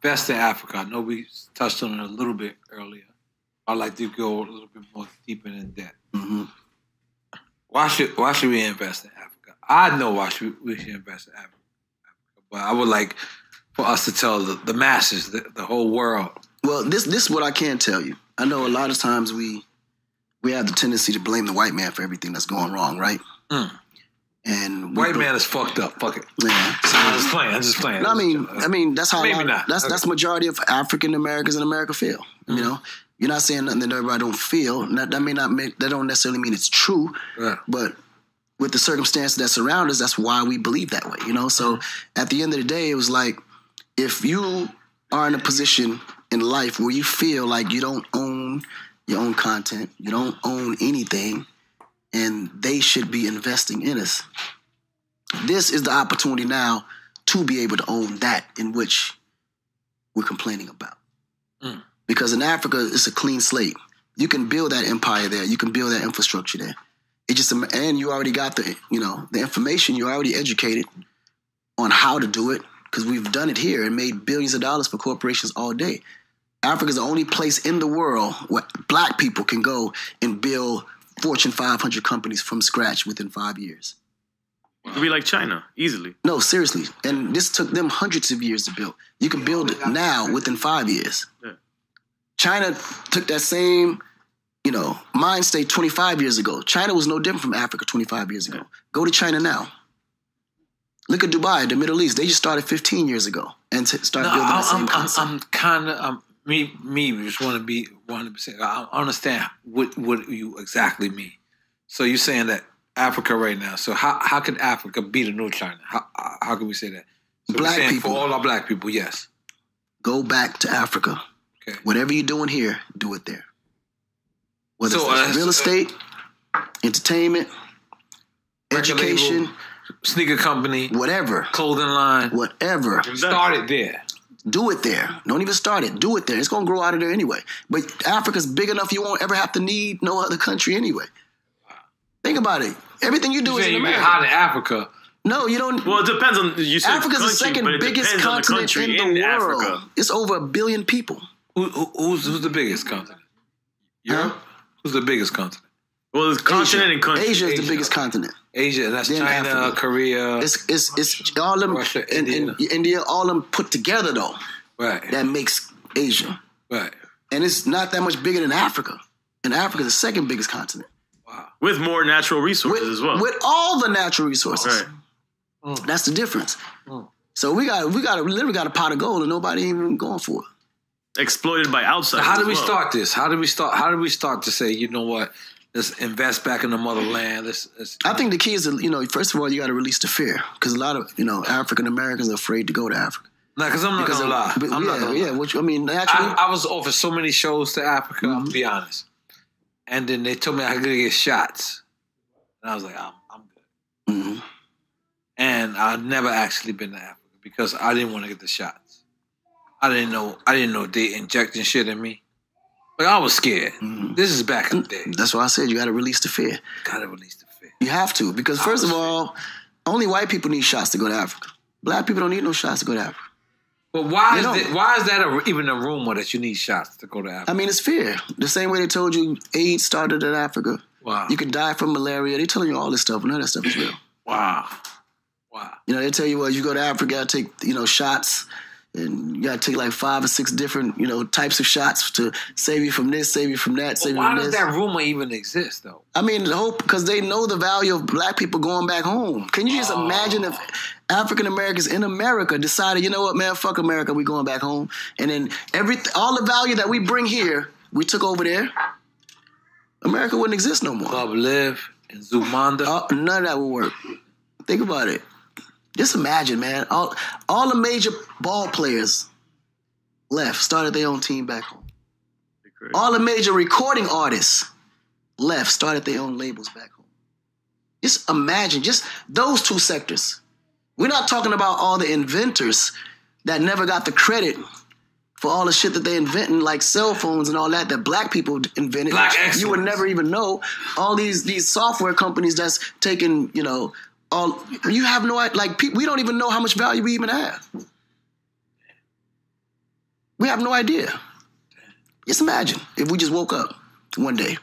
invest in Africa? I know we touched on it a little bit earlier. I'd like to go a little bit more deeper in debt. Mm-hmm. Why should we invest in Africa? I know why we should invest in Africa, but I would like for us to tell the masses, the whole world. Well, this is what I can tell you. I know a lot of times we have the tendency to blame the white man for everything that's going wrong, right? Mm. And white man is fucked up. Fuck it. Yeah. So I'm just playing. No, I mean that's how maybe not. That's the majority of African Americans in America feel. Mm-hmm. You know, you're not saying nothing that everybody don't feel. That don't necessarily mean it's true. Yeah. But with the circumstances that surround us, that's why we believe that way. You know, so at the end of the day, it was like if you are in a position in life where you feel like you don't own your own content, you don't own anything, and they should be investing in us. This is the opportunity now to be able to own that in which we're complaining about. Mm. Because in Africa, it's a clean slate. You can build that empire there. You can build that infrastructure there. And you already got the information. You're already educated on how to do it because we've done it here and made billions of dollars for corporations all day. Africa is the only place in the world where black people can go and build Fortune 500 companies from scratch within 5 years. It could be like China, easily. No, seriously. And this took them hundreds of years to build. You can build it now within 5 years. Yeah. China took that same, mind state 25 years ago. China was no different from Africa 25 years ago. Go to China now. Look at Dubai, the Middle East. They just started 15 years ago and started building the same concept. I'm kind of... Me, just want to be 100%. I understand what you exactly mean. So you're saying that Africa right now. So how could Africa be the new China? How can we say that? So black people. For all our black people, yes. Go back to Africa. Okay. Whatever you're doing here, do it there. Whether So, it's real estate, entertainment, education, label, sneaker company, whatever, clothing line, whatever. Start it there. Do it there. Don't even start it. Do it there. It's going to grow out of there anyway. But Africa's big enough you won't ever have to need no other country anyway. Think about it. Everything you do is in America. You hot in Africa. No, you don't. Well, it depends on you said Africa's country, the second but it biggest depends on the continent country in the world. Africa. It's over 1 billion people. Who's the biggest continent? Europe? Huh? Who's the biggest continent? Well, it's continent and country. Asia is the biggest continent. Asia, that's Then China, Africa. Korea. It's all them Russia, and India, all them put together though. Right. That makes Asia. Right. And it's not that much bigger than Africa. And Africa's the second biggest continent. Wow. With more natural resources as well. With all the natural resources. Right. That's the difference. Mm. So we literally got a pot of gold and nobody even going for it. Exploited by outsiders. So how do we start this? How do we start to say, you know what? Let's invest back in the motherland. I think the key is, first of all, you got to release the fear. Because a lot of, African Americans are afraid to go to Africa. No, because I'm not going to lie. I'm not gonna lie. Which, naturally. I was offered so many shows to Africa, I'll be honest. And then they told me I could get shots. And I was like, I'm good. Mm-hmm. And I'd never actually been to Africa because I didn't want to get the shots. I didn't know they injecting shit in me. Like, I was scared. Mm-hmm. This is back in the day. That's why I said you got to release the fear. Got to release the fear. You have to. Because first of all, only white people need shots to go to Africa. Black people don't need no shots to go to Africa. But why is that even a rumor that you need shots to go to Africa? I mean, it's fear. The same way they told you AIDS started in Africa. Wow. You could die from malaria. They're telling you all this stuff. None of that stuff is real. Wow. They tell you, well, you go to Africa, you got to take, shots. And you got to take like 5 or 6 different, types of shots to save you from this, save you from that, save you from this. Why does that rumor even exist, though? I mean, because they know the value of black people going back home. Can you just imagine if African Americans in America decided, you know what, man, fuck America, we going back home. And then all the value that we bring here, we took over there. America wouldn't exist no more. Club Live and Zumanda. None of that would work. Think about it. Just imagine, man. All the major ball players left, started their own team back home. All the major recording artists left, started their own labels back home. Just imagine, just those 2 sectors. We're not talking about all the inventors that never got the credit for all the shit that they inventing, like cell phones and all that black people invented. Black excellence. You would never even know. All these software companies that's taking, you have no, we don't even know how much value we even have. We have no idea. Just imagine if we just woke up one day.